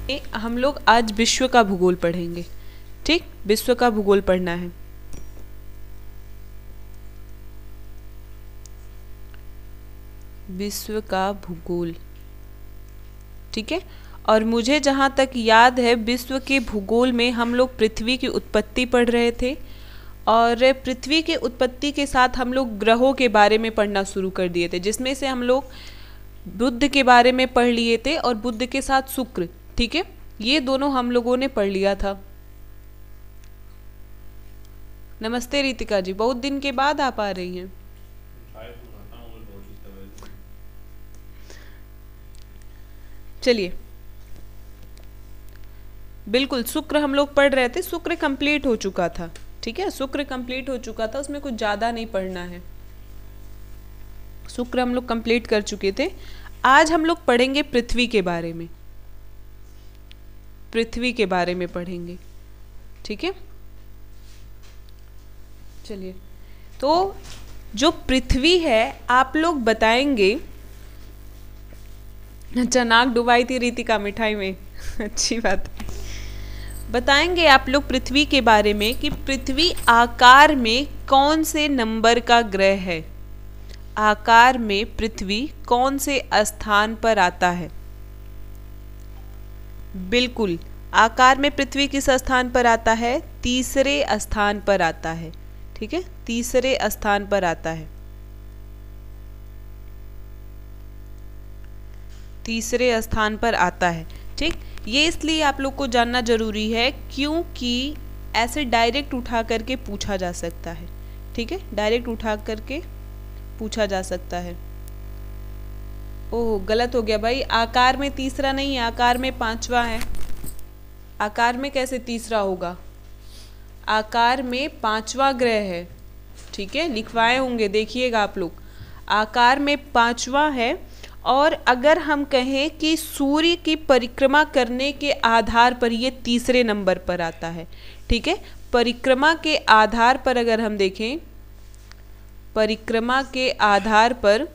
हम लोग आज विश्व का भूगोल पढ़ेंगे। ठीक, विश्व का भूगोल पढ़ना है। विश्व का भूगोल, ठीक है। और मुझे जहाँ तक याद है विश्व के भूगोल में हम लोग पृथ्वी की उत्पत्ति पढ़ रहे थे, और पृथ्वी के उत्पत्ति के साथ हम लोग ग्रहों के बारे में पढ़ना शुरू कर दिए थे, जिसमें से हम लोग बुध के बारे में पढ़ लिए थे और बुध के साथ शुक्र, ठीक है, ये दोनों हम लोगों ने पढ़ लिया था। नमस्ते रितिका जी, बहुत दिन के बाद आप आ रही हैं। चलिए, बिल्कुल शुक्र हम लोग पढ़ रहे थे, शुक्र कंप्लीट हो चुका था, ठीक है, शुक्र कंप्लीट हो चुका था, उसमें कुछ ज़्यादा नहीं पढ़ना है, शुक्र हम लोग कंप्लीट कर चुके थे। आज हम लोग पढ़ेंगे पृथ्वी के बारे में, पृथ्वी के बारे में पढ़ेंगे, ठीक है। चलिए, तो जो पृथ्वी है आप लोग बताएंगे। अच्छा, नाक डुबाई थी रितिका मिठाई में अच्छी बात है। बताएंगे आप लोग पृथ्वी के बारे में कि पृथ्वी आकार में कौन से नंबर का ग्रह है, आकार में पृथ्वी कौन से स्थान पर आता है। बिल्कुल, आकार में पृथ्वी किस स्थान पर आता है, तीसरे स्थान पर आता है, ठीक है, तीसरे स्थान पर आता है, तीसरे स्थान पर आता है, ठीक। ये इसलिए आप लोग को जानना जरूरी है क्योंकि ऐसे डायरेक्ट उठा करके पूछा जा सकता है, ठीक है, डायरेक्ट उठा करके पूछा जा सकता है। ओह, गलत हो गया भाई, आकार में तीसरा नहीं है, आकार में पांचवा है। आकार में कैसे तीसरा होगा, आकार में पांचवा ग्रह है, ठीक है, लिखवाए होंगे, देखिएगा आप लोग, आकार में पांचवा है। और अगर हम कहें कि सूर्य की परिक्रमा करने के आधार पर ये तीसरे नंबर पर आता है, ठीक है, परिक्रमा के आधार पर अगर हम देखें, परिक्रमा के आधार पर,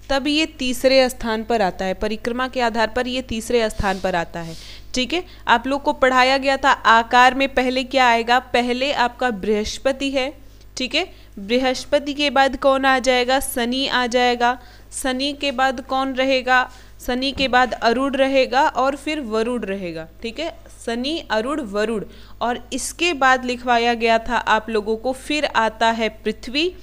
तब ये तीसरे स्थान पर आता है, परिक्रमा के आधार पर ये तीसरे स्थान पर आता है, ठीक है। आप लोग को पढ़ाया गया था आकार में पहले क्या आएगा, पहले आपका बृहस्पति है, ठीक है, बृहस्पति के बाद कौन आ जाएगा, शनि आ जाएगा, शनि के बाद कौन रहेगा, शनि के बाद अरुण रहेगा और फिर वरुण रहेगा, ठीक है, शनि अरुण वरुण। और इसके बाद लिखवाया गया था आप लोगों को, फिर आता है पृथ्वी,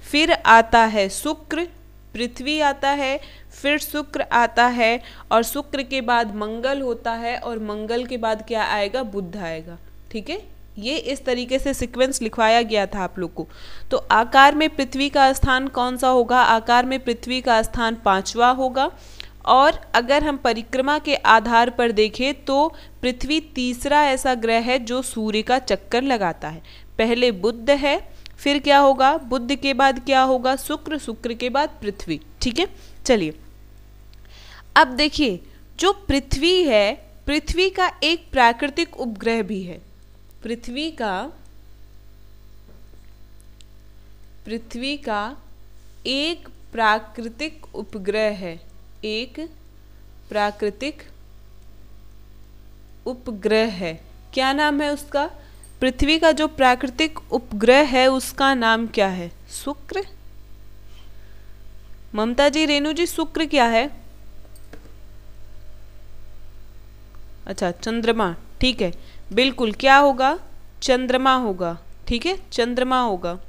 फिर आता है शुक्र, पृथ्वी आता है, फिर शुक्र आता है, और शुक्र के बाद मंगल होता है, और मंगल के बाद क्या आएगा, बुध आएगा, ठीक है। ये इस तरीके से सीक्वेंस लिखवाया गया था आप लोग को। तो आकार में पृथ्वी का स्थान कौन सा होगा, आकार में पृथ्वी का स्थान पांचवा होगा। और अगर हम परिक्रमा के आधार पर देखें तो पृथ्वी तीसरा ऐसा ग्रह है जो सूर्य का चक्कर लगाता है। पहले बुध है, फिर क्या होगा, बुध के बाद क्या होगा, शुक्र, शुक्र के बाद पृथ्वी, ठीक है। चलिए, अब देखिए, जो पृथ्वी है, पृथ्वी का एक प्राकृतिक उपग्रह भी है, पृथ्वी का एक प्राकृतिक उपग्रह है, एक प्राकृतिक उपग्रह है। क्या नाम है उसका, पृथ्वी का जो प्राकृतिक उपग्रह है उसका नाम क्या है, शुक्र। ममता जी, रेणु जी, शुक्र क्या है, अच्छा चंद्रमा, ठीक है, बिल्कुल, क्या होगा, चंद्रमा होगा, ठीक है, चंद्रमा होगा।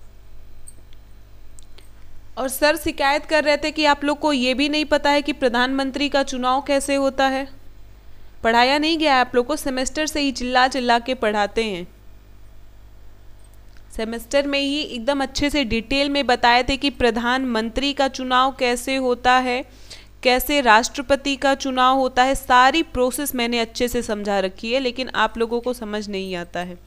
और सर शिकायत कर रहे थे कि आप लोग को ये भी नहीं पता है कि प्रधानमंत्री का चुनाव कैसे होता है, पढ़ाया नहीं गया आप लोग को, सेमेस्टर से ही चिल्ला चिल्ला के पढ़ाते हैं, सेमेस्टर में ही एकदम अच्छे से डिटेल में बताए थे कि प्रधानमंत्री का चुनाव कैसे होता है, कैसे राष्ट्रपति का चुनाव होता है, सारी प्रोसेस मैंने अच्छे से समझा रखी है, लेकिन आप लोगों को समझ नहीं आता है।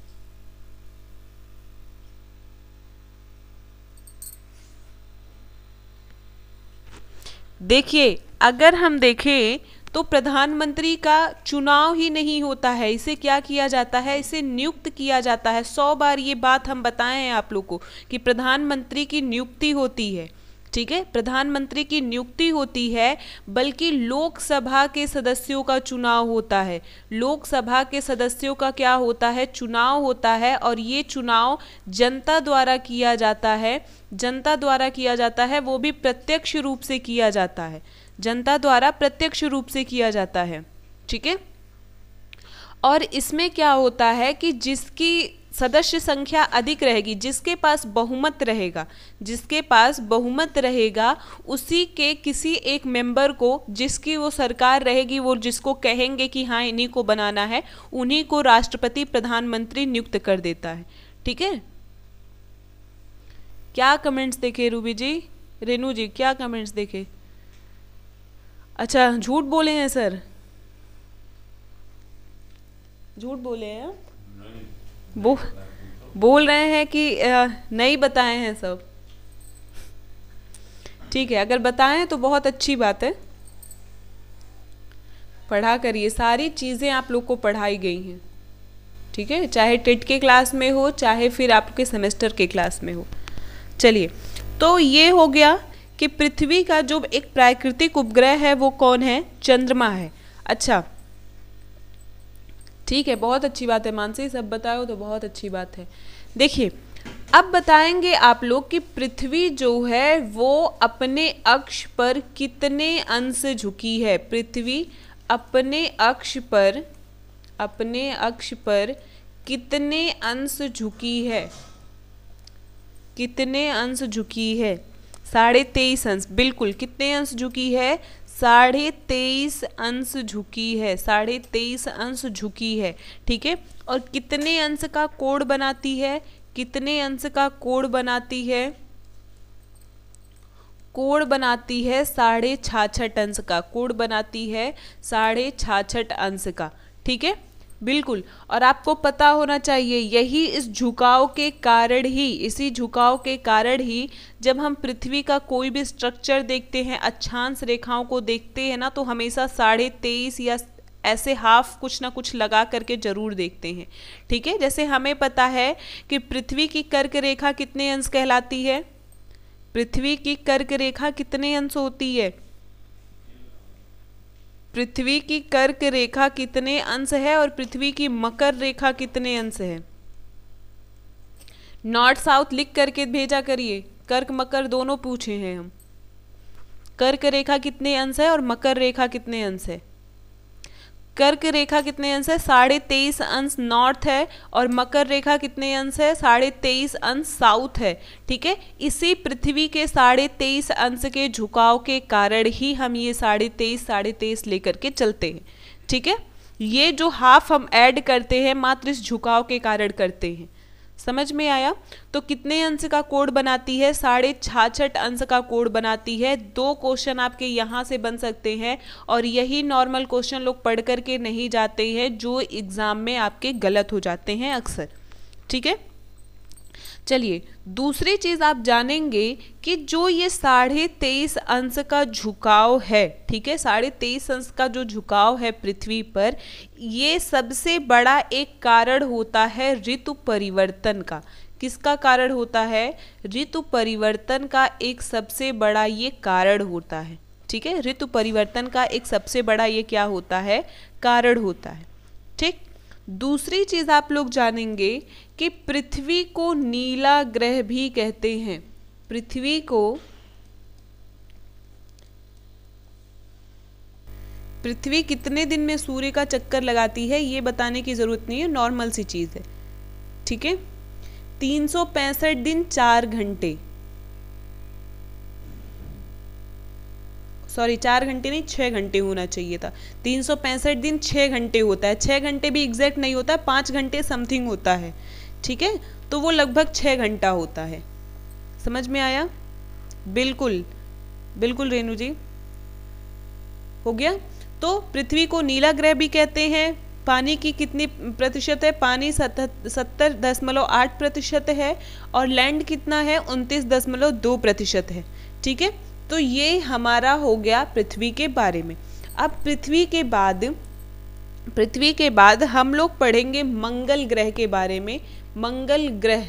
देखिए, अगर हम देखें तो प्रधानमंत्री का चुनाव ही नहीं होता है, इसे क्या किया जाता है, इसे नियुक्त किया जाता है। 100 बार ये बात हम बताए हैं आप लोग को कि प्रधानमंत्री की नियुक्ति होती है, ठीक है, प्रधानमंत्री की नियुक्ति होती है, बल्कि लोकसभा के सदस्यों का चुनाव होता है। लोकसभा के सदस्यों का क्या होता है? चुनाव होता है, और ये चुनाव जनता द्वारा किया जाता है। जनता द्वारा किया जाता है, वो भी प्रत्यक्ष रूप से किया जाता है। जनता द्वारा प्रत्यक्ष रूप से किया जाता है। ठीक है, और इसमें क्या होता है कि जिसकी सदस्य संख्या अधिक रहेगी, जिसके पास बहुमत रहेगा, जिसके पास बहुमत रहेगा, उसी के किसी एक मेंबर को, जिसकी वो सरकार रहेगी, वो जिसको कहेंगे कि हाँ इन्हीं को बनाना है, उन्हीं को राष्ट्रपति प्रधानमंत्री नियुक्त कर देता है। ठीक है, क्या कमेंट्स देखे रूबी जी, रेनू जी, क्या कमेंट्स देखे? अच्छा, झूठ बोले हैं सर, झूठ बोले हैं? बोल रहे हैं कि नहीं बताए हैं सब। ठीक है, अगर बताएं तो बहुत अच्छी बात है, पढ़ा करिए, सारी चीज़ें आप लोग को पढ़ाई गई हैं। ठीक है, चाहे टेट के क्लास में हो, चाहे फिर आपके सेमेस्टर के क्लास में हो। चलिए, तो ये हो गया कि पृथ्वी का जो एक प्राकृतिक उपग्रह है वो कौन है? चंद्रमा है। अच्छा, ठीक है, बहुत अच्छी बात है मानसी, सब बताओ तो बहुत अच्छी बात है। देखिए, अब बताएंगे आप लोग कि पृथ्वी जो है वो अपने अक्ष पर कितने अंश झुकी है। पृथ्वी अपने अक्ष पर कितने अंश झुकी है? कितने अंश झुकी है? 23.5 अंश। बिल्कुल, कितने अंश झुकी है? 23.5 अंश झुकी है। 23.5 अंश झुकी है। ठीक है, और कितने अंश का कोण बनाती है? कितने अंश का कोण बनाती है? कोण बनाती है 66.5 अंश का। कोण बनाती है 66.5 अंश का। ठीक है, बिल्कुल, और आपको पता होना चाहिए यही इस झुकाव के कारण ही, इसी झुकाव के कारण ही जब हम पृथ्वी का कोई भी स्ट्रक्चर देखते हैं, अक्षांश रेखाओं को देखते हैं ना, तो हमेशा 23.5 या ऐसे हाफ कुछ ना कुछ लगा करके जरूर देखते हैं। ठीक है, जैसे हमें पता है कि पृथ्वी की कर्क रेखा कितने अंश कहलाती है? पृथ्वी की कर्क रेखा कितने अंश होती है? पृथ्वी की कर्क रेखा कितने अंश है और पृथ्वी की मकर रेखा कितने अंश है? नॉर्थ साउथ लिख करके भेजा करिए, कर्क मकर दोनों पूछे हैं हम। कर्क रेखा कितने अंश है और मकर रेखा कितने अंश है? कर्क रेखा कितने अंश है? 23.5 अंश नॉर्थ है, और मकर रेखा कितने अंश है? 23.5 अंश साउथ है। ठीक है, इसी पृथ्वी के 23.5 अंश के झुकाव के कारण ही हम ये 23.5 लेकर के चलते हैं। ठीक है, ये जो हाफ हम ऐड करते हैं मात्र इस झुकाव के कारण करते हैं। समझ में आया? तो कितने अंश का कोण बनाती है? 66.5 अंश का कोण बनाती है। 2 क्वेश्चन आपके यहाँ से बन सकते हैं, और यही नॉर्मल क्वेश्चन लोग पढ़ करके नहीं जाते हैं, जो एग्जाम में आपके गलत हो जाते हैं अक्सर। ठीक है, चलिए, दूसरी चीज आप जानेंगे कि जो ये 23.5 अंश का झुकाव है, ठीक है, 23.5 अंश का जो झुकाव है पृथ्वी पर, ये सबसे बड़ा एक कारण होता है ऋतु परिवर्तन का। किसका कारण होता है? ऋतु परिवर्तन का एक सबसे बड़ा ये कारण होता है। ठीक है, ऋतु परिवर्तन का एक सबसे बड़ा ये क्या होता है? कारण होता है। ठीक, दूसरी चीज आप लोग जानेंगे कि पृथ्वी को नीला ग्रह भी कहते हैं। पृथ्वी कितने दिन में सूर्य का चक्कर लगाती है ये बताने की जरूरत नहीं है, नॉर्मल सी चीज है। ठीक है, 365 दिन 4 घंटे, सॉरी 4 घंटे नहीं 6 घंटे होना चाहिए था। 365 दिन 6 घंटे होता है। 6 घंटे भी एग्जैक्ट नहीं होता, 5 घंटे समथिंग होता है। ठीक है, तो वो लगभग 6 घंटा होता है। समझ में आया? बिल्कुल बिल्कुल रेनू जी, हो गया। तो पृथ्वी को नीला ग्रह भी कहते हैं। पानी की कितनी प्रतिशत है? पानी 70.8% है, और लैंड कितना है? 29.2% है। ठीक है, तो ये हमारा हो गया पृथ्वी के बारे में। अब पृथ्वी के बाद हम लोग पढ़ेंगे मंगल ग्रह के बारे में। मंगल ग्रह,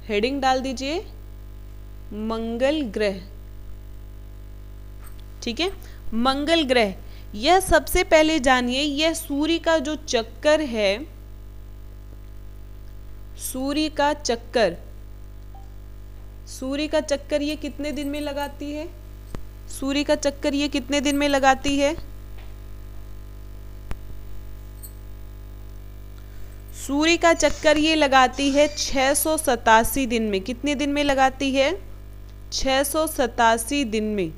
हेडिंग डाल दीजिए, मंगल ग्रह, ठीक है। मंगल ग्रह, यह सबसे पहले जानिए, यह सूर्य का जो चक्कर है, सूर्य का चक्कर, सूर्य का चक्कर ये कितने दिन में लगाती है? सूर्य का चक्कर ये कितने दिन में लगाती है? सूर्य का चक्कर ये लगाती है 687 दिन में। कितने दिन में लगाती है? 687 दिन में,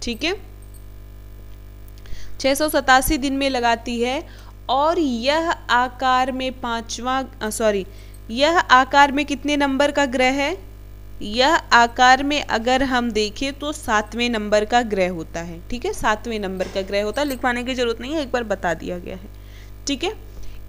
ठीक है, 687 दिन में लगाती है। और यह आकार में यह आकार में कितने नंबर का ग्रह है? यह आकार में अगर हम देखें तो 7वें नंबर का ग्रह होता है, ठीक है, 7वें नंबर का ग्रह होता है। लिखवाने की जरूरत नहीं है, एक बार बता दिया गया है, ठीक है।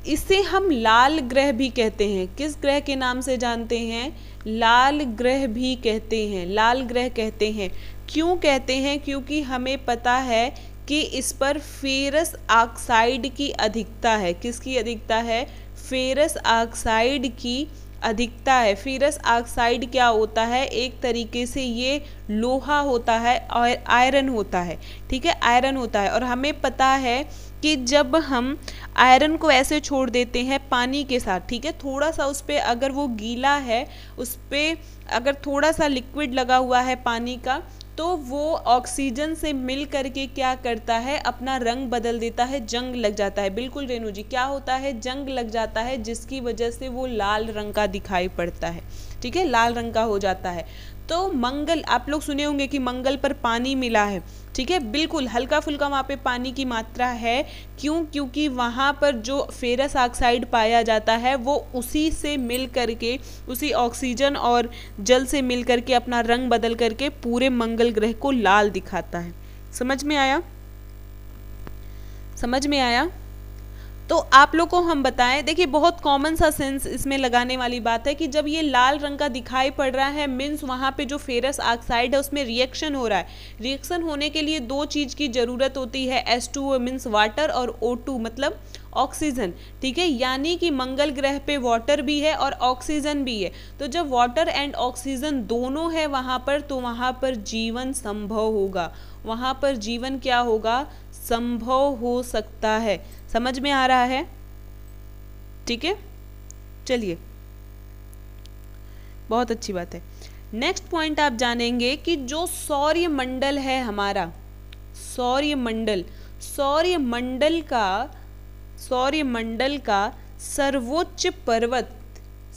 इसे हम लाल ग्रह भी कहते हैं। किस ग्रह के नाम से जानते हैं? लाल ग्रह भी कहते हैं, लाल ग्रह कहते हैं। क्यों कहते हैं? क्योंकि हमें पता है कि इस पर फेरस ऑक्साइड की अधिकता है। किसकी अधिकता है? फेरस ऑक्साइड की अधिकता है। फेरस ऑक्साइड क्या होता है? एक तरीके से ये लोहा होता है और आयरन होता है, ठीक है, आयरन होता है। और हमें पता है कि जब हम आयरन को ऐसे छोड़ देते हैं पानी के साथ, ठीक है, थोड़ा सा उस पर अगर वो गीला है, उस पर अगर थोड़ा सा लिक्विड लगा हुआ है पानी का, तो वो ऑक्सीजन से मिल करके क्या करता है? अपना रंग बदल देता है, जंग लग जाता है। बिल्कुल रेणु जी, क्या होता है? जंग लग जाता है, जिसकी वजह से वो लाल रंग का दिखाई पड़ता है, ठीक है, लाल रंग का हो जाता है। तो मंगल, आप लोग सुने होंगे कि मंगल पर पानी मिला है, ठीक है, बिल्कुल हल्का फुल्का वहाँ पे पानी की मात्रा है। क्यों? क्योंकि वहाँ पर जो फेरस ऑक्साइड पाया जाता है वो उसी से मिल करके, उसी ऑक्सीजन और जल से मिल करके अपना रंग बदल करके पूरे मंगल ग्रह को लाल दिखाता है। समझ में आया? समझ में आया? तो आप लोग को हम बताएं, देखिए बहुत कॉमन सा सेंस इसमें लगाने वाली बात है कि जब ये लाल रंग का दिखाई पड़ रहा है, मीन्स वहाँ पे जो फेरस ऑक्साइड है उसमें रिएक्शन हो रहा है। रिएक्शन होने के लिए दो चीज़ की ज़रूरत होती है, H2O मीन्स वाटर और O2 मतलब ऑक्सीजन, ठीक है। यानी कि मंगल ग्रह पे वाटर भी है और ऑक्सीजन भी है। तो जब वाटर एंड ऑक्सीजन दोनों है वहाँ पर, तो वहाँ पर जीवन संभव होगा, वहाँ पर जीवन क्या होगा? संभव हो सकता है। समझ में आ रहा है? ठीक है, चलिए, बहुत अच्छी बात है। नेक्स्ट पॉइंट आप जानेंगे कि जो सौर्य मंडल है हमारा, सौर्य मंडल, सौर्य मंडल का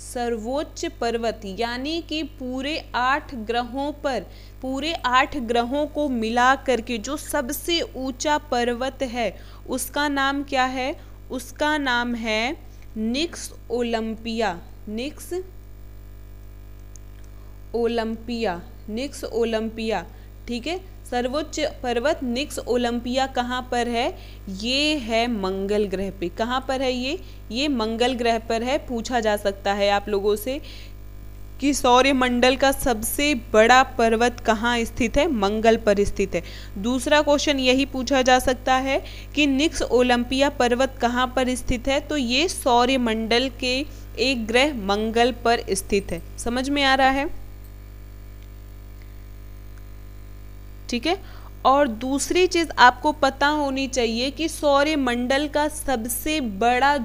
सर्वोच्च पर्वत यानी कि पूरे 8 ग्रहों को मिला करके जो सबसे ऊंचा पर्वत है उसका नाम क्या है? उसका नाम है निक्स ओलंपिया, ठीक है। सर्वोच्च पर्वत निक्स ओलंपिया कहाँ पर है? ये है मंगल ग्रह पे। कहाँ पर है ये मंगल ग्रह पर है। पूछा जा सकता है आप लोगों से कि सौर्य मंडल का सबसे बड़ा पर्वत कहाँ स्थित है? मंगल पर स्थित है। दूसरा क्वेश्चन यही पूछा जा सकता है कि निक्स ओलंपिया पर्वत कहाँ पर स्थित है? तो ये सौर्य मंडल के एक ग्रह मंगल पर स्थित है। समझ में आ रहा है? ठीक है। और दूसरी चीज आपको पता होनी चाहिए कि सौर्य मंडल का सबसे बड़ा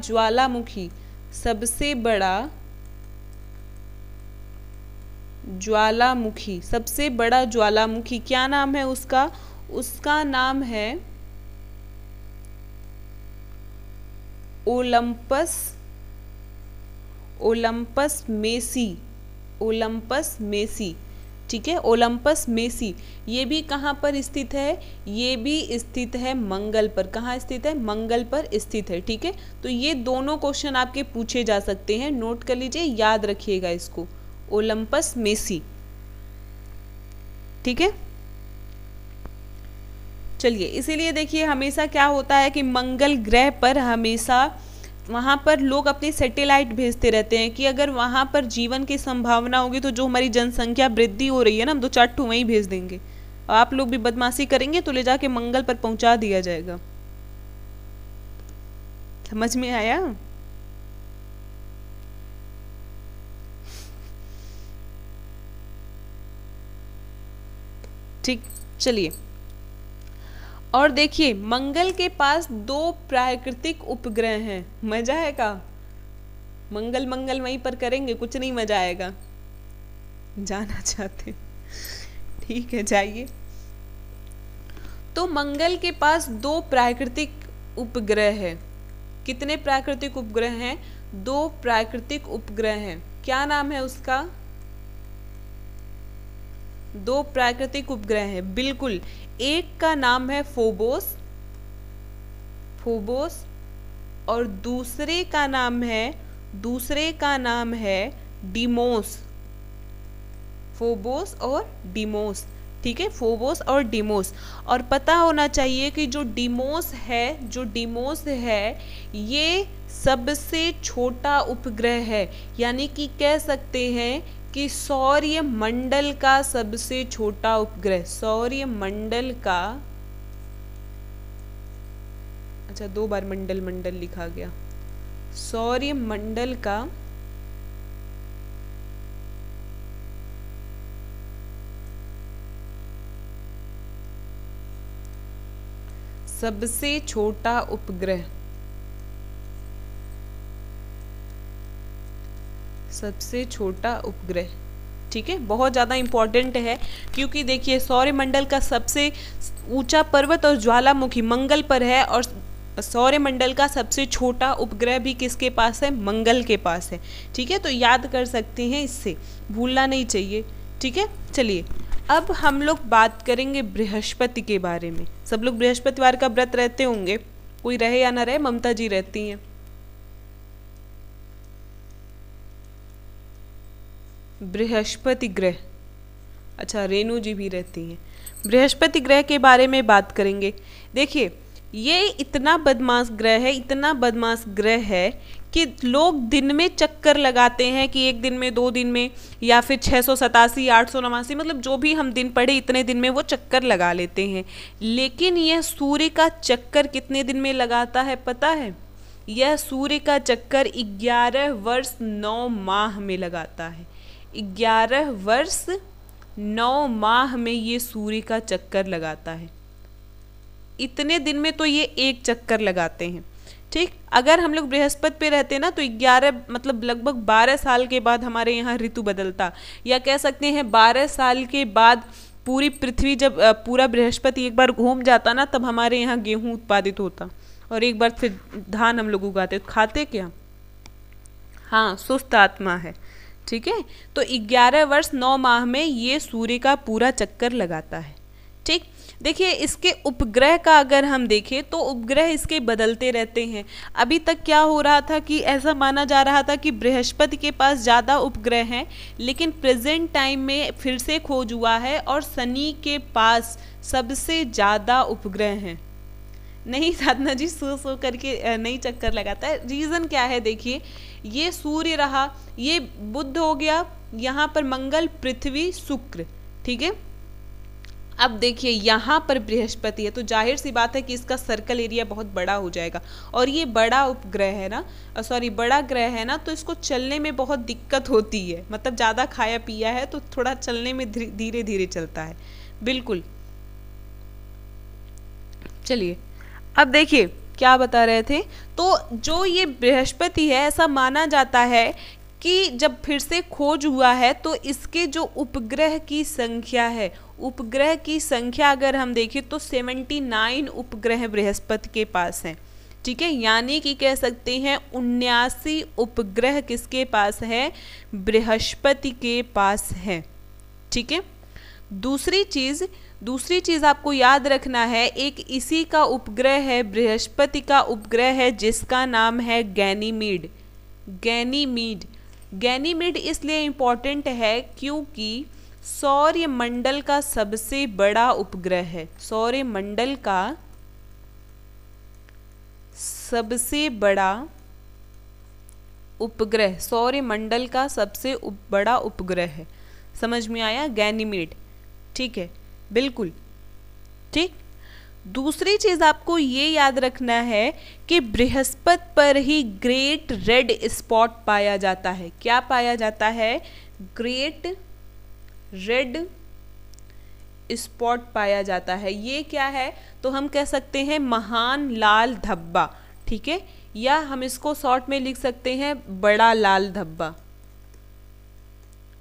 ज्वालामुखी क्या नाम है उसका? उसका नाम है ओलंपस मेसी, ठीक है, ओलंपस मेसी। ये भी कहाँ पर स्थित है? ये भी स्थित है मंगल पर। कहाँ स्थित है? मंगल पर स्थित है, ठीक है। तो ये दोनों क्वेश्चन आपके पूछे जा सकते हैं, नोट कर लीजिए, याद रखिएगा इसको, ओलंपस मेसी, ठीक है। चलिए, इसीलिए देखिए हमेशा क्या होता है कि मंगल ग्रह पर हमेशा वहाँ पर लोग अपने सैटेलाइट भेजते रहते हैं कि अगर वहाँ पर जीवन की संभावना होगी तो जो हमारी जनसंख्या वृद्धि हो रही है ना, हम 2-4 ठो वहीं भेज देंगे। और आप लोग भी बदमाशी करेंगे तो ले जाके मंगल पर पहुँचा दिया जाएगा। समझ में आया? ठीक, चलिए। और देखिए मंगल के पास 2 प्राकृतिक उपग्रह हैं। मजा आएगा, मंगल मंगल वहीं पर करेंगे, कुछ नहीं मजा आएगा। जाना चाहते, ठीक है जाइए। तो मंगल के पास 2 प्राकृतिक उपग्रह है। कितने प्राकृतिक उपग्रह हैं? 2 प्राकृतिक उपग्रह हैं। क्या नाम है उसका? 2 प्राकृतिक उपग्रह हैं, बिल्कुल। एक का नाम है फोबोस, फोबोस, और दूसरे का नाम है डिमोस। फोबोस और डिमोस, ठीक है, फोबोस और डिमोस। और पता होना चाहिए कि जो डिमोस है ये सबसे छोटा उपग्रह है, यानी कि कह सकते हैं कि सौर्य मंडल का सबसे छोटा उपग्रह, सौर्य मंडल का, अच्छा 2 बार मंडल मंडल लिखा गया, सौर्य मंडल का सबसे छोटा उपग्रह, सबसे छोटा उपग्रह, ठीक है, बहुत ज़्यादा इम्पोर्टेंट है। क्योंकि देखिए सौरमंडल का सबसे ऊंचा पर्वत और ज्वालामुखी मंगल पर है, और सौरमंडल का सबसे छोटा उपग्रह भी किसके पास है? मंगल के पास है, ठीक है। तो याद कर सकते हैं, इससे भूलना नहीं चाहिए, ठीक है। चलिए अब हम लोग बात करेंगे बृहस्पति के बारे में। सब लोग बृहस्पतिवार का व्रत रहते होंगे, कोई रहे या ना रहे, ममता जी रहती हैं। बृहस्पति ग्रह, अच्छा रेणु जी भी रहती हैं। बृहस्पति ग्रह के बारे में बात करेंगे। देखिए ये इतना बदमाश ग्रह है, इतना बदमाश ग्रह है कि लोग दिन में चक्कर लगाते हैं कि 1 दिन में, 2 दिन में, या फिर 687, 889, मतलब जो भी हम दिन पढ़े इतने दिन में वो चक्कर लगा लेते हैं। लेकिन यह सूर्य का चक्कर कितने दिन में लगाता है पता है? यह सूर्य का चक्कर 11 वर्ष 9 माह में लगाता है। 11 वर्ष 9 माह में ये सूर्य का चक्कर लगाता है। इतने दिन में तो ये एक चक्कर लगाते हैं, ठीक। अगर हम लोग बृहस्पति पे रहते ना तो 11 मतलब लगभग 12 साल के बाद हमारे यहाँ ऋतु बदलता, या कह सकते हैं 12 साल के बाद पूरी पृथ्वी, जब पूरा बृहस्पति एक बार घूम जाता ना, तब हमारे यहाँ गेहूँ उत्पादित होता, और एक बार फिर धान हम लोग उगाते। खाते क्या? हाँ, सुस्त आत्मा है, ठीक है। तो 11 वर्ष 9 माह में ये सूर्य का पूरा चक्कर लगाता है, ठीक। देखिए इसके उपग्रह का अगर हम देखें तो उपग्रह इसके बदलते रहते हैं। अभी तक क्या हो रहा था कि ऐसा माना जा रहा था कि बृहस्पति के पास ज़्यादा उपग्रह हैं, लेकिन प्रेजेंट टाइम में फिर से खोज हुआ है और शनि के पास सबसे ज़्यादा उपग्रह हैं। नहीं साधना जी, सो करके नहीं चक्कर लगाता है। रीज़न क्या है? देखिए ये सूर्य रहा, ये बुध हो गया, यहाँ पर मंगल, पृथ्वी, शुक्र, ठीक है। अब देखिए यहाँ पर बृहस्पति है, तो जाहिर सी बात है कि इसका सर्कल एरिया बहुत बड़ा हो जाएगा, और ये बड़ा उपग्रह है ना, बड़ा ग्रह है ना, तो इसको चलने में बहुत दिक्कत होती है। मतलब ज़्यादा खाया पिया है तो थोड़ा चलने में धीरे धीरे चलता है, बिल्कुल। चलिए अब देखिए क्या बता रहे थे। तो जो ये बृहस्पति है, ऐसा माना जाता है कि जब फिर से खोज हुआ है तो इसके जो उपग्रह की संख्या है, उपग्रह की संख्या अगर हम देखें तो 79 उपग्रह बृहस्पति के पास हैं, ठीक है। यानी कि कह सकते हैं 79 उपग्रह किसके पास है? बृहस्पति के पास है, ठीक है। दूसरी चीज आपको याद रखना है, एक इसी का उपग्रह है, बृहस्पति का उपग्रह है जिसका नाम है गैनीमीड। गैनीमीड इसलिए इम्पोर्टेंट है क्योंकि सौर्य मंडल का सबसे बड़ा उपग्रह है। सौर्य मंडल का सबसे बड़ा उपग्रह, सौर्य मंडल का सबसे बड़ा उपग्रह है। समझ में आया? गैनीमीड, ठीक है, बिल्कुल ठीक। दूसरी चीज आपको ये याद रखना है कि बृहस्पति पर ही ग्रेट रेड स्पॉट पाया जाता है। क्या पाया जाता है? ग्रेट रेड स्पॉट पाया जाता है। ये क्या है, तो हम कह सकते हैं महान लाल धब्बा, ठीक है, या हम इसको शॉर्ट में लिख सकते हैं बड़ा लाल धब्बा,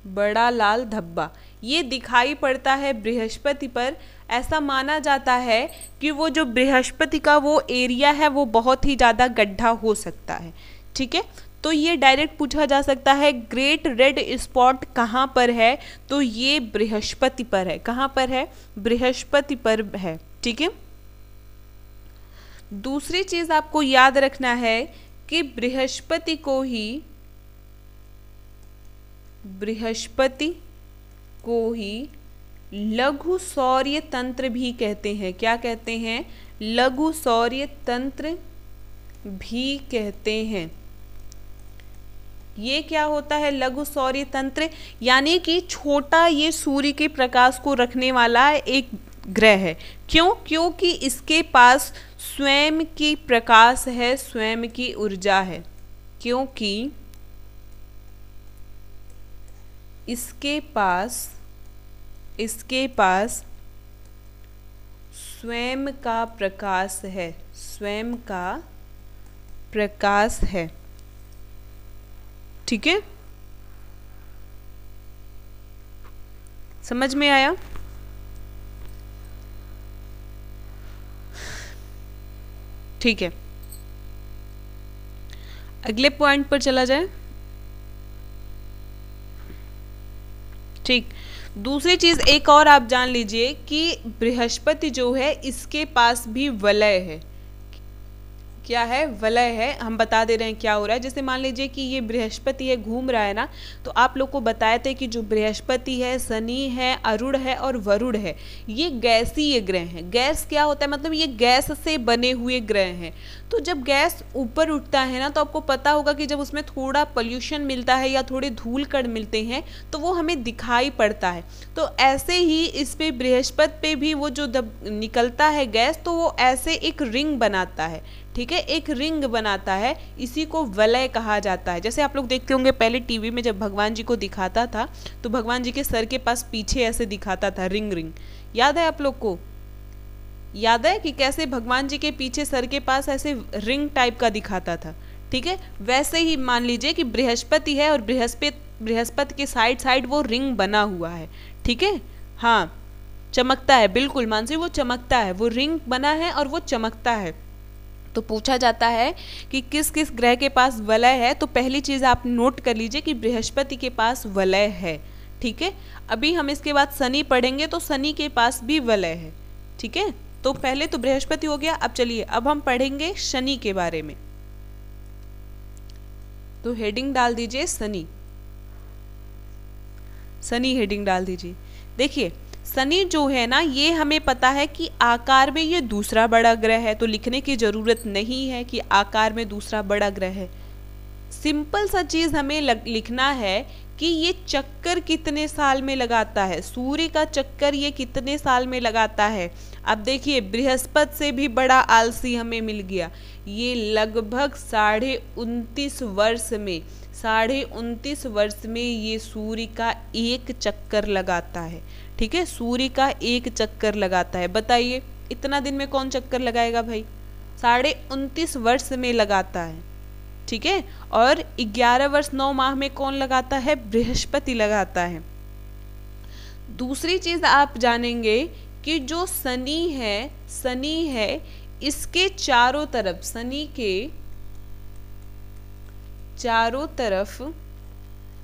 बड़ा लाल धब्बा। ये दिखाई पड़ता है बृहस्पति पर। ऐसा माना जाता है कि वो जो बृहस्पति का वो एरिया है वो बहुत ही ज़्यादा गड्ढा हो सकता है, ठीक है। तो ये डायरेक्ट पूछा जा सकता है ग्रेट रेड स्पॉट कहाँ पर है, तो ये बृहस्पति पर है। कहाँ पर है, बृहस्पति पर है, ठीक है। दूसरी चीज आपको याद रखना है कि बृहस्पति को ही लघु सौर्य तंत्र भी कहते हैं। क्या कहते हैं, लघु सौर्य तंत्र भी कहते हैं। ये क्या होता है लघु सौर्य तंत्र, यानी कि छोटा ये सूर्य के प्रकाश को रखने वाला एक ग्रह है। क्यों, क्योंकि इसके पास स्वयं की प्रकाश है, स्वयं की ऊर्जा है, क्योंकि इसके पास स्वयं का प्रकाश है, स्वयं का प्रकाश है, ठीक है। समझ में आया? ठीक है, अगले पॉइंट पर चला जाए। ठीक, दूसरी चीज एक और आप जान लीजिए कि बृहस्पति जो है इसके पास भी वलय है। क्या है, वलय है। हम बता दे रहे हैं क्या हो रहा है। जैसे मान लीजिए कि ये बृहस्पति है, घूम रहा है ना, तो आप लोग को बताए थे कि जो बृहस्पति है, शनि है, अरुण है और वरुण है, ये गैसीय ग्रह हैं। गैस क्या होता है, मतलब ये गैस से बने हुए ग्रह हैं। तो जब गैस ऊपर उठता है ना, तो आपको पता होगा कि जब उसमें थोड़ा पोल्यूशन मिलता है या थोड़े धूल कण मिलते हैं तो वो हमें दिखाई पड़ता है। तो ऐसे ही इस पे बृहस्पति पे भी वो जो निकलता है गैस, तो वो ऐसे एक रिंग बनाता है, ठीक है, एक रिंग बनाता है। इसी को वलय कहा जाता है। जैसे आप लोग देखते होंगे पहले टीवी में जब भगवान जी को दिखाता था तो भगवान जी के सर के पास पीछे ऐसे दिखाता था रिंग रिंग। याद है आप लोग को? याद है कि कैसे भगवान जी के पीछे सर के पास ऐसे रिंग टाइप का दिखाता था, ठीक है। वैसे ही मान लीजिए कि बृहस्पति है और बृहस्पति के साइड साइड वो रिंग बना हुआ है, ठीक है। हाँ, चमकता है, बिल्कुल मानसी, वो चमकता है, वो रिंग बना है और वो चमकता है। तो पूछा जाता है कि किस किस ग्रह के पास वलय है। तो पहली चीज आप नोट कर लीजिए कि बृहस्पति के पास वलय है, ठीक है। अभी हम इसके बाद शनि पढ़ेंगे तो शनि के पास भी वलय है, ठीक है। तो पहले तो बृहस्पति हो गया। अब चलिए, अब हम पढ़ेंगे शनि के बारे में। तो हेडिंग डाल दीजिए शनि, शनि हेडिंग डाल दीजिए। देखिए शनि जो है ना, ये हमें पता है कि आकार में ये दूसरा बड़ा ग्रह है, तो लिखने की जरूरत नहीं है कि आकार में दूसरा बड़ा ग्रह है। सिंपल सा चीज हमें लिखना है कि ये चक्कर कितने साल में लगाता है, सूर्य का चक्कर ये कितने साल में लगाता है। अब देखिए बृहस्पति से भी बड़ा आलसी हमें मिल गया। ये लगभग 29.5 वर्ष में, 29.5 वर्ष में ये सूर्य का एक चक्कर लगाता है, ठीक है। सूर्य का एक चक्कर लगाता है। बताइए इतना दिन में कौन चक्कर लगाएगा भाई? 29.5 वर्ष में लगाता है, ठीक है। और 11 वर्ष 9 माह में कौन लगाता है? बृहस्पति लगाता है। दूसरी चीज आप जानेंगे कि जो शनि है इसके चारों तरफ, शनि के चारों तरफ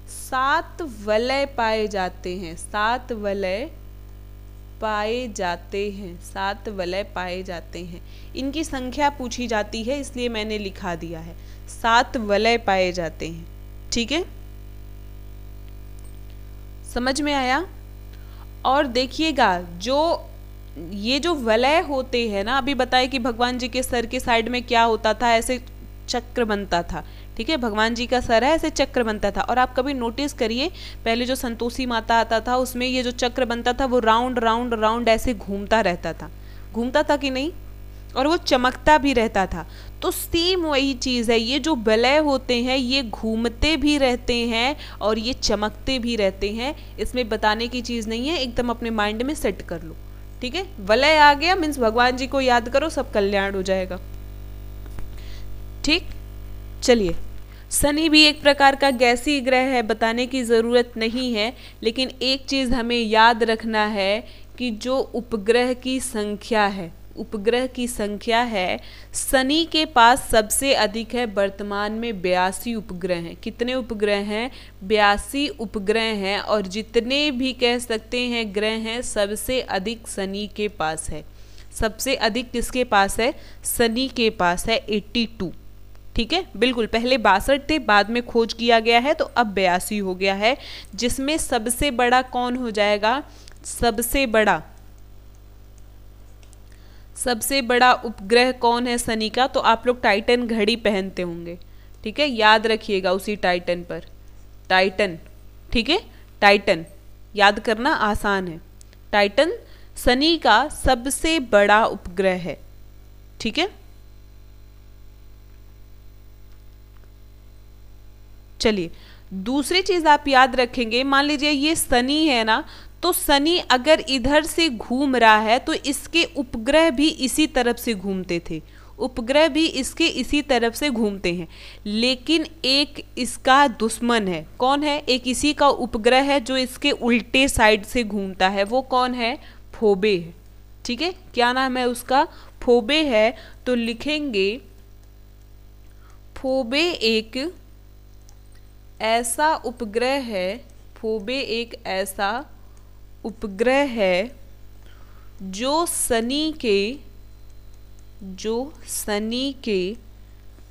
7 वलय पाए जाते हैं, 7 वलय पाए जाते हैं, 7 वलय पाए जाते हैं। इनकी संख्या पूछी जाती है इसलिए मैंने लिखा दिया है, 7 वलय पाए जाते हैं, ठीक है। समझ में आया? और देखिएगा ये जो वलय होते हैं ना, अभी बताए कि भगवान जी के सर के साइड में क्या होता था, ऐसे चक्र बनता था, ठीक है। भगवान जी का सर है, ऐसे चक्र बनता था। और आप कभी नोटिस करिए पहले जो संतोषी माता आता था उसमें ये जो चक्र बनता था वो राउंड राउंड राउंड ऐसे घूमता रहता था, घूमता था कि नहीं? और वो चमकता भी रहता था। तो सेम वही चीज़ है, ये जो वलय होते हैं ये घूमते भी रहते हैं और ये चमकते भी रहते हैं। इसमें बताने की चीज़ नहीं है, एकदम अपने माइंड में सेट कर लो, ठीक है। वलय आ गया मीन्स भगवान जी को याद करो, सब कल्याण हो जाएगा, ठीक। चलिए, शनि भी एक प्रकार का गैसीय ग्रह है, बताने की ज़रूरत नहीं है, लेकिन एक चीज़ हमें याद रखना है कि जो उपग्रह की संख्या है, उपग्रह की संख्या है, शनि के पास सबसे अधिक है। वर्तमान में 82 उपग्रह हैं। कितने उपग्रह हैं? 82 उपग्रह हैं। और जितने भी कह सकते हैं ग्रह हैं, सबसे अधिक शनि के पास है। सबसे अधिक किसके पास है? शनि के पास है 82, ठीक है। बिल्कुल, पहले 62 थे, बाद में खोज किया गया है तो अब 82 हो गया है। जिसमें सबसे बड़ा कौन हो जाएगा? सबसे बड़ा उपग्रह कौन है शनि का? तो आप लोग टाइटन घड़ी पहनते होंगे, ठीक है, याद रखिएगा उसी टाइटन पर, टाइटन, ठीक है। टाइटन याद करना आसान है। टाइटन शनि का सबसे बड़ा उपग्रह है, ठीक है। चलिए, दूसरी चीज आप याद रखेंगे, मान लीजिए ये शनि है ना, तो शनि अगर इधर से घूम रहा है तो इसके उपग्रह भी इसी तरफ से घूमते थे, उपग्रह भी इसके इसी तरफ से घूमते हैं। लेकिन एक इसका दुश्मन है, कौन है? एक इसी का उपग्रह है जो इसके उल्टे साइड से घूमता है, वो कौन है? फोबे है, ठीक है। क्या नाम है उसका? फोबे है। तो लिखेंगे फोबे एक ऐसा उपग्रह है, फोबे एक ऐसा उपग्रह है जो शनि के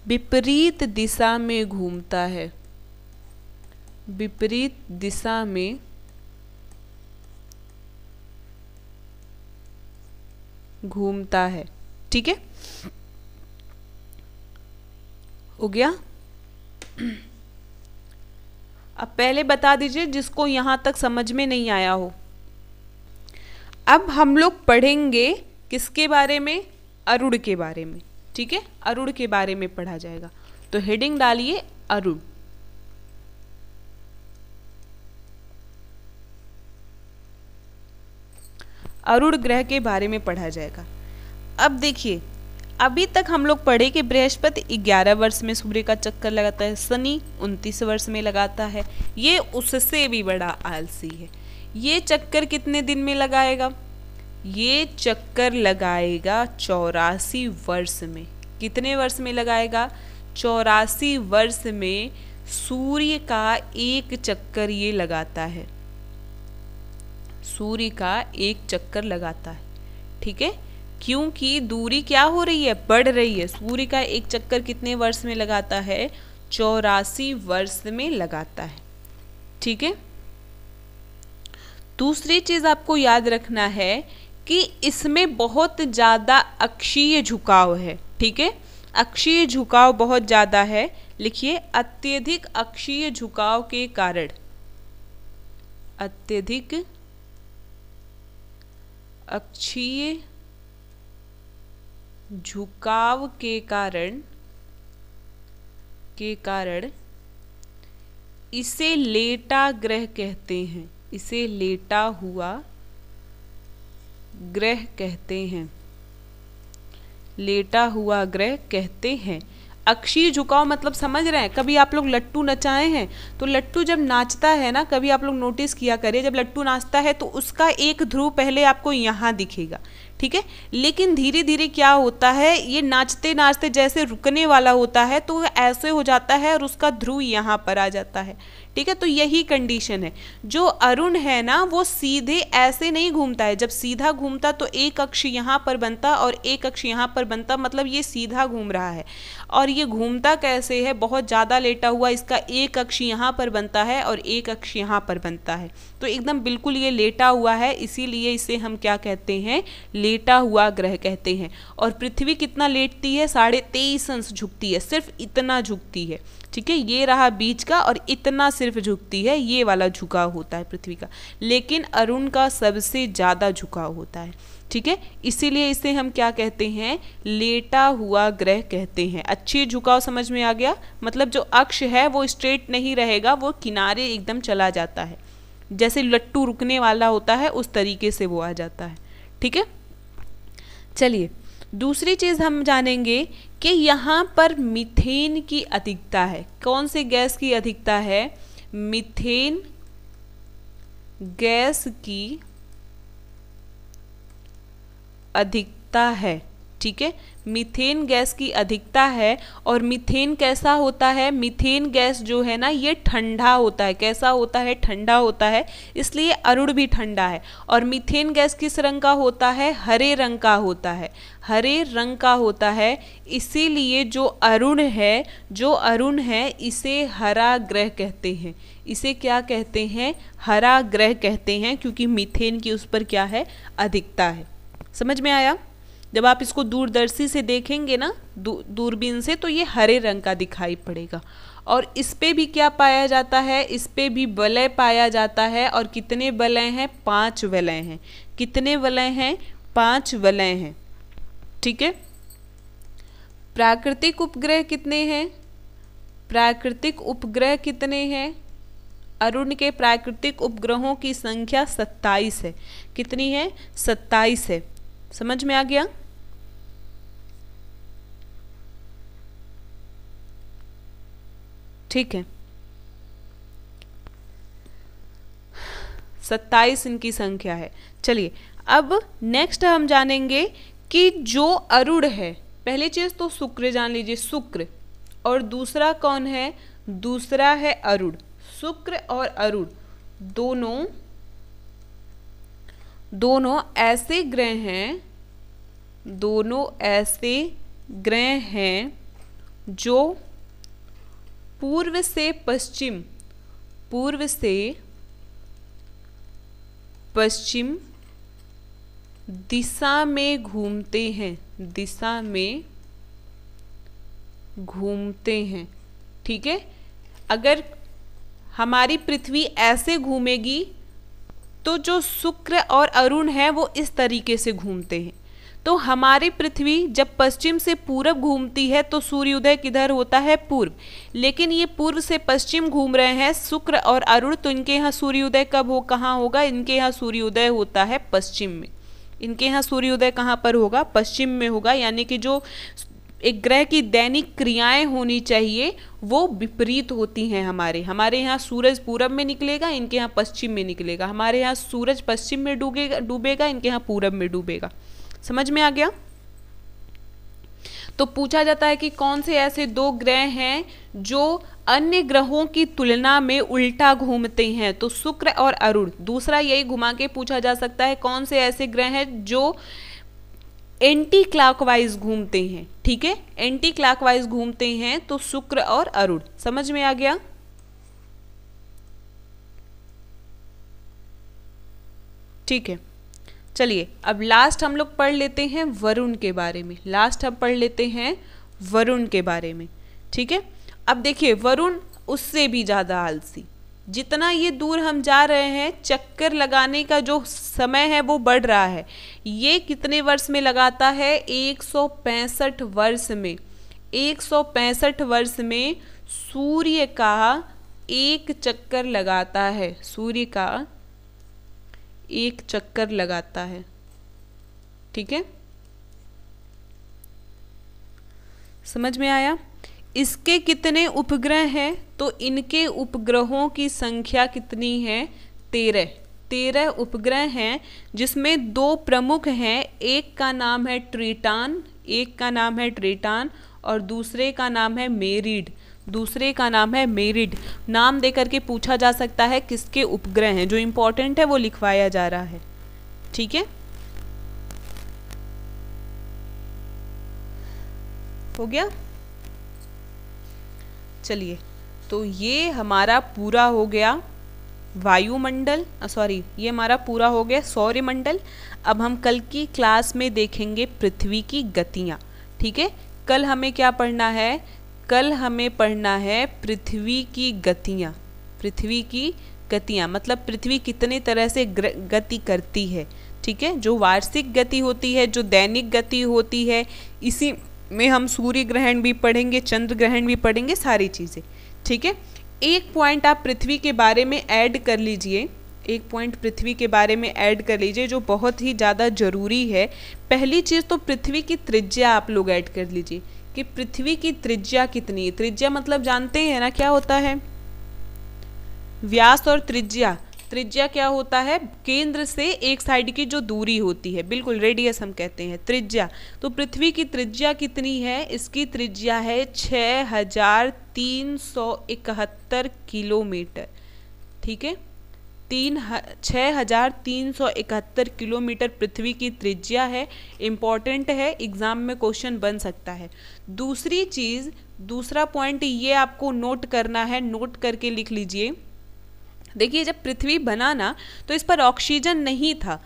विपरीत दिशा में घूमता है, विपरीत दिशा में घूमता है, ठीक है। हो गया। अब पहले बता दीजिए जिसको यहां तक समझ में नहीं आया हो। अब हम लोग पढ़ेंगे किसके बारे में? अरुण के बारे में, ठीक है। अरुण के बारे में पढ़ा जाएगा। तो हेडिंग डालिए अरुण। अरुण ग्रह के बारे में पढ़ा जाएगा। अब देखिए, अभी तक हम लोग पढ़े कि बृहस्पति 11 वर्ष में सूर्य का चक्कर लगाता है, शनि 29 वर्ष में लगाता है। ये उससे भी बड़ा आलसी है। ये चक्कर कितने दिन में लगाएगा? ये चक्कर लगाएगा 84 वर्ष में। कितने वर्ष में लगाएगा? 84 वर्ष में सूर्य का एक चक्कर ये लगाता है, सूर्य का एक चक्कर लगाता है, ठीक है। क्योंकि दूरी क्या हो रही है? बढ़ रही है। सूर्य का एक चक्कर कितने वर्ष में लगाता है? 84 वर्ष में लगाता है, ठीक है। दूसरी चीज आपको याद रखना है कि इसमें बहुत ज्यादा अक्षीय झुकाव है, ठीक है। अक्षीय झुकाव बहुत ज्यादा है। लिखिए, अत्यधिक अक्षीय झुकाव के कारण, अत्यधिक अक्षीय झुकाव के कारण इसे लेटा ग्रह कहते हैं, इसे लेटा हुआ ग्रह कहते हैं, लेटा हुआ ग्रह कहते हैं। अक्षीय झुकाव मतलब समझ रहे हैं? कभी आप लोग लट्टू नचाए हैं तो लट्टू जब नाचता है ना, कभी आप लोग नोटिस किया करिए, जब लट्टू नाचता है तो उसका एक ध्रुव पहले आपको यहाँ दिखेगा, ठीक है। लेकिन धीरे धीरे क्या होता है, ये नाचते नाचते जैसे रुकने वाला होता है तो ऐसे हो जाता है और उसका ध्रुव यहाँ पर आ जाता है, ठीक है। तो यही कंडीशन है। जो अरुण है ना, वो सीधे ऐसे नहीं घूमता है। जब सीधा घूमता तो एक अक्ष यहाँ पर बनता और एक अक्ष यहाँ पर बनता, मतलब ये सीधा घूम रहा है। और ये घूमता कैसे है? बहुत ज़्यादा लेटा हुआ। इसका एक अक्ष यहाँ पर बनता है और एक अक्ष यहाँ पर बनता है, तो एकदम बिल्कुल ये लेटा हुआ है, इसीलिए इसे हम क्या कहते हैं? लेटा हुआ ग्रह कहते हैं। और पृथ्वी कितना लेटती है? 23.5 अंश झुकती है, सिर्फ इतना झुकती है, ठीक है। ये रहा बीच का और इतना सिर्फ झुकती है, ये वाला झुकाव होता है पृथ्वी का। लेकिन अरुण का सबसे ज़्यादा झुकाव होता है। ठीक है, इसीलिए इसे हम क्या कहते हैं, लेटा हुआ ग्रह कहते हैं। अच्छी झुकाव समझ में आ गया, मतलब जो अक्ष है वो स्ट्रेट नहीं रहेगा, वो किनारे एकदम चला जाता है, जैसे लट्टू रुकने वाला होता है उस तरीके से वो आ जाता है। ठीक है, चलिए दूसरी चीज़ हम जानेंगे कि यहाँ पर मीथेन की अधिकता है। कौन से गैस की अधिकता है, मीथेन गैस की अधिकता है। ठीक है, मीथेन गैस की अधिकता है। और मीथेन कैसा होता है, मीथेन गैस जो है ना ये ठंडा होता है। कैसा होता है, ठंडा होता है, इसलिए अरुण भी ठंडा है। और मीथेन गैस किस रंग का होता है, हरे रंग का होता है, हरे रंग का होता है। इसीलिए जो अरुण है इसे हरा ग्रह कहते हैं। इसे क्या कहते हैं, हरा ग्रह कहते हैं, क्योंकि मीथेन की उस पर क्या है, अधिकता है। समझ में आया। जब आप इसको दूरदर्शी से देखेंगे ना, दूरबीन से, तो ये हरे रंग का दिखाई पड़ेगा। और इस पे भी क्या पाया जाता है, इस पे भी वलय पाया जाता है। और कितने वलय हैं, 5 वलय हैं। कितने वलय हैं, 5 वलय हैं। ठीक है, प्राकृतिक उपग्रह कितने हैं, प्राकृतिक उपग्रह कितने हैं, अरुण के प्राकृतिक उपग्रहों की संख्या 27 है। कितनी है, 27 है। समझ में आ गया। ठीक है, 27 इनकी संख्या है। चलिए अब नेक्स्ट हम जानेंगे कि जो अरुण है, पहली चीज तो शुक्र जान लीजिए, शुक्र, और दूसरा कौन है, दूसरा है अरुण। शुक्र और अरुण दोनों ऐसे ग्रह हैं, दोनों ऐसे ग्रह हैं जो पूर्व से पश्चिम दिशा में घूमते हैं, दिशा में घूमते हैं। ठीक है, अगर हमारी पृथ्वी ऐसे घूमेगी तो जो शुक्र और अरुण है वो इस तरीके से घूमते हैं। तो हमारी पृथ्वी जब पश्चिम से पूरब घूमती है तो सूर्योदय किधर होता है, पूर्व। लेकिन ये पूर्व से पश्चिम घूम रहे हैं शुक्र और अरुण, तो इनके यहाँ सूर्योदय कब हो, कहाँ होगा, इनके यहाँ सूर्योदय होता है पश्चिम में। इनके यहाँ सूर्योदय कहाँ पर होगा, पश्चिम में होगा। यानी कि जो एक ग्रह की दैनिक क्रियाएं होनी चाहिए वो विपरीत होती हैं। हमारे यहाँ सूरज पूरब में निकलेगा, इनके यहाँ पश्चिम में निकलेगा। हमारे यहाँ सूरज पश्चिम में डूबेगा, इनके यहाँ पूरब में डूबेगा। समझ में आ गया। तो पूछा जाता है कि कौन से ऐसे 2 ग्रह हैं जो अन्य ग्रहों की तुलना में उल्टा घूमते हैं, तो शुक्र और अरुण। दूसरा यही घुमा के पूछा जा सकता है, कौन से ऐसे ग्रह हैं जो एंटी क्लॉकवाइज घूमते हैं। ठीक है, एंटी क्लॉकवाइज घूमते हैं, तो शुक्र और अरुण। समझ में आ गया। ठीक है, चलिए अब लास्ट हम लोग पढ़ लेते हैं वरुण के बारे में। लास्ट हम पढ़ लेते हैं वरुण के बारे में। ठीक है, अब देखिए वरुण उससे भी ज़्यादा आलसी। जितना ये दूर हम जा रहे हैं, चक्कर लगाने का जो समय है वो बढ़ रहा है। ये कितने वर्ष में लगाता है, 165 वर्ष में। 165 वर्ष में सूर्य का एक चक्कर लगाता है, सूर्य का एक चक्कर लगाता है। ठीक है, समझ में आया। इसके कितने उपग्रह हैं, तो इनके उपग्रहों की संख्या कितनी है, 13 उपग्रह हैं, जिसमें 2 प्रमुख हैं। एक का नाम है ट्रिटान, और दूसरे का नाम है मेरिड। नाम देकर के पूछा जा सकता है किसके उपग्रह हैं। जो इंपॉर्टेंट है वो लिखवाया जा रहा है। ठीक है, हो गया। चलिए, तो ये हमारा पूरा हो गया वायुमंडल, ये हमारा पूरा हो गया सौरमंडल। अब हम कल की क्लास में देखेंगे पृथ्वी की गतियाँ। ठीक है, कल हमें क्या पढ़ना है, कल हमें पढ़ना है पृथ्वी की गतियाँ मतलब पृथ्वी कितने तरह से गति करती है। ठीक है, जो वार्षिक गति होती है, जो दैनिक गति होती है, इसी में हम सूर्य ग्रहण भी पढ़ेंगे, चंद्र ग्रहण भी पढ़ेंगे, सारी चीज़ें। ठीक है, एक पॉइंट आप पृथ्वी के बारे में ऐड कर लीजिए, एक पॉइंट पृथ्वी के बारे में ऐड कर लीजिए जो बहुत ही ज़्यादा ज़रूरी है। पहली चीज़ तो पृथ्वी की त्रिज्या आप लोग ऐड कर लीजिए कि पृथ्वी की त्रिज्या कितनी है। त्रिज्या मतलब जानते हैं ना क्या होता है, व्यास और त्रिज्या। त्रिज्या क्या होता है, केंद्र से एक साइड की जो दूरी होती है, बिल्कुल रेडियस हम कहते हैं त्रिज्या। तो पृथ्वी की त्रिज्या कितनी है, इसकी त्रिज्या है 6371 किलोमीटर। ठीक है, 6371 किलोमीटर पृथ्वी की त्रिज्या है। इम्पॉर्टेंट है, एग्जाम में क्वेश्चन बन सकता है। दूसरी चीज़, दूसरा पॉइंट ये आपको नोट करना है, नोट करके लिख लीजिए। देखिए जब पृथ्वी बना ना तो इस पर ऑक्सीजन नहीं था,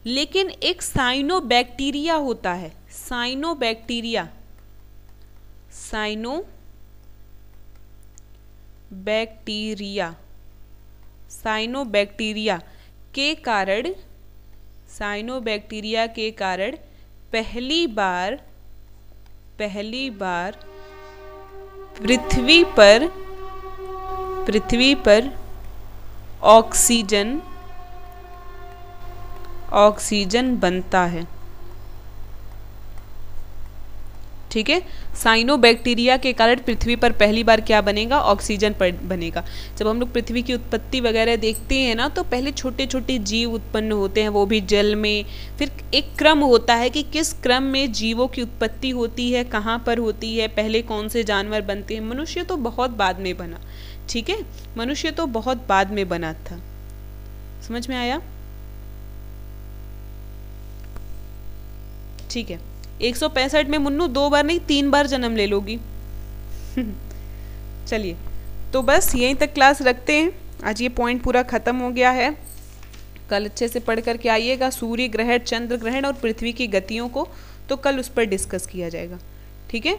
लेकिन एक साइनोबैक्टीरिया होता है, साइनोबैक्टीरिया, साइनोबैक्टीरिया, साइनोबैक्टीरिया के कारण, साइनोबैक्टीरिया के कारण पहली बार पृथ्वी पर ऑक्सीजन बनता है। ठीक है, साइनोबैक्टीरिया के कारण पृथ्वी पर पहली बार क्या बनेगा, ऑक्सीजन बनेगा। जब हम लोग पृथ्वी की उत्पत्ति वगैरह देखते हैं ना तो पहले छोटे छोटे जीव उत्पन्न होते हैं, वो भी जल में। फिर एक क्रम होता है कि किस क्रम में जीवों की उत्पत्ति होती है, कहाँ पर होती है, पहले कौन से जानवर बनते हैं। मनुष्य तो बहुत बाद में बना, ठीक है, मनुष्य तो बहुत बाद में बना था। समझ में आया? ठीक है, 165 में मुन्नू 2 बार नहीं 3 बार जन्म ले लोगी। चलिए, तो बस यहीं तक क्लास रखते हैं। आज ये पॉइंट पूरा खत्म हो गया है। कल अच्छे से पढ़ करके आइएगा सूर्य ग्रहण, चंद्र ग्रहण और पृथ्वी की गतियों को, तो कल उस पर डिस्कस किया जाएगा। ठीक है।